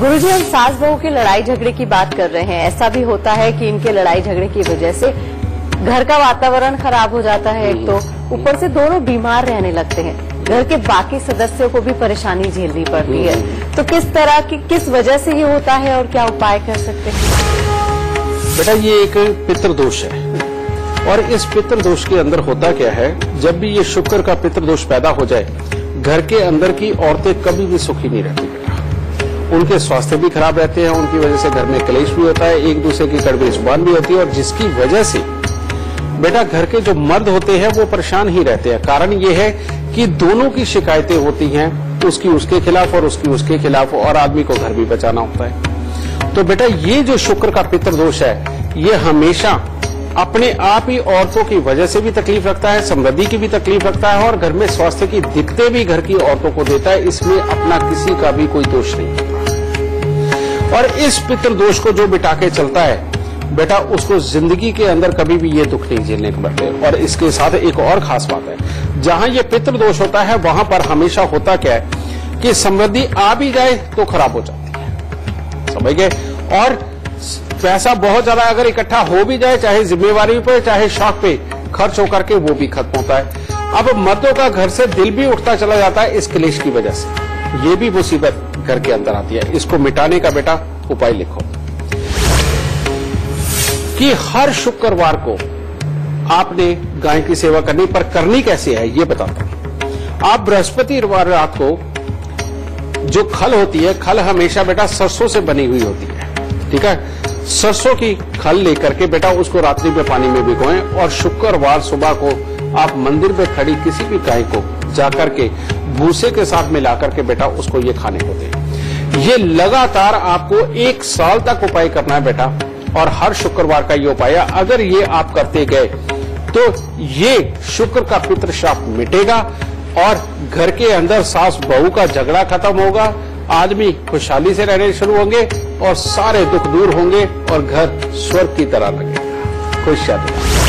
गुरुजी, हम सास बहू की लड़ाई झगड़े की बात कर रहे हैं। ऐसा भी होता है कि इनके लड़ाई झगड़े की वजह से घर का वातावरण खराब हो जाता है, एक तो ऊपर से दोनों बीमार रहने लगते हैं, घर के बाकी सदस्यों को भी परेशानी झेलनी पड़ती है। तो किस तरह की, किस वजह से ये होता है और क्या उपाय कर सकते हैं? बेटा, ये एक पितृदोष है और इस पितृदोष के अंदर होता क्या है, जब भी ये शुक्र का पितृदोष पैदा हो जाए, घर के अंदर की औरतें कभी भी सुखी नहीं रहती बेटा। उनके स्वास्थ्य भी खराब रहते हैं, उनकी वजह से घर में क्लेश भी होता है, एक दूसरे की कड़वी जुबान भी होती है और जिसकी वजह से बेटा घर के जो मर्द होते हैं वो परेशान ही रहते हैं। कारण ये है कि दोनों की शिकायतें होती हैं, उसकी उसके खिलाफ और उसकी उसके खिलाफ, और आदमी को घर भी बचाना होता है। तो बेटा ये जो शुक्र का पितृदोष है, ये हमेशा अपने आप ही औरतों की वजह से भी तकलीफ रखता है, समृद्धि की भी तकलीफ रखता है और घर में स्वास्थ्य की दिक्कतें भी घर की औरतों को देता है। इसमें अपना किसी का भी कोई दोष नहीं होता। और इस पितृदोष को जो बिटा के चलता है बेटा, उसको जिंदगी के अंदर कभी भी ये दुख नहीं झेलने को पड़ते। और इसके साथ एक और खास बात है, जहां ये पितृदोष होता है वहां पर हमेशा होता क्या है कि समृद्धि आ भी जाए तो खराब हो जाती है, समझ गए। और पैसा बहुत ज्यादा अगर इकट्ठा हो भी जाए, चाहे जिम्मेवारी पे चाहे शौक पे खर्च होकर के, वो भी खत्म होता है। अब मर्दों का घर से दिल भी उठता चला जाता है इस क्लेश की वजह से। ये भी मुसीबत घर के अंदर आती है। इसको मिटाने का बेटा उपाय लिखो कि हर शुक्रवार को आपने गाय की सेवा करनी, पर करनी कैसे है ये बताता हूं। आप बृहस्पतिवार रात को जो खल होती है, खल हमेशा बेटा सरसों से बनी हुई होती है, ठीक है। सरसों की खल लेकर के बेटा उसको रात्रि में पानी में भिगोएं और शुक्रवार सुबह को आप मंदिर में खड़ी किसी भी गाय को जाकर के भूसे के साथ मिलाकर के बेटा उसको ये खाने को दें। ये लगातार आपको 1 साल तक उपाय करना है बेटा, और हर शुक्रवार का ये उपाय है। अगर ये आप करते गए तो ये शुक्र का पितृशाप मिटेगा और घर के अंदर सास बहू का झगड़ा खत्म होगा, आदमी खुशहाली से रहने शुरू होंगे और सारे दुख दूर होंगे और घर स्वर्ग की तरह लगेगा। खुश शादी।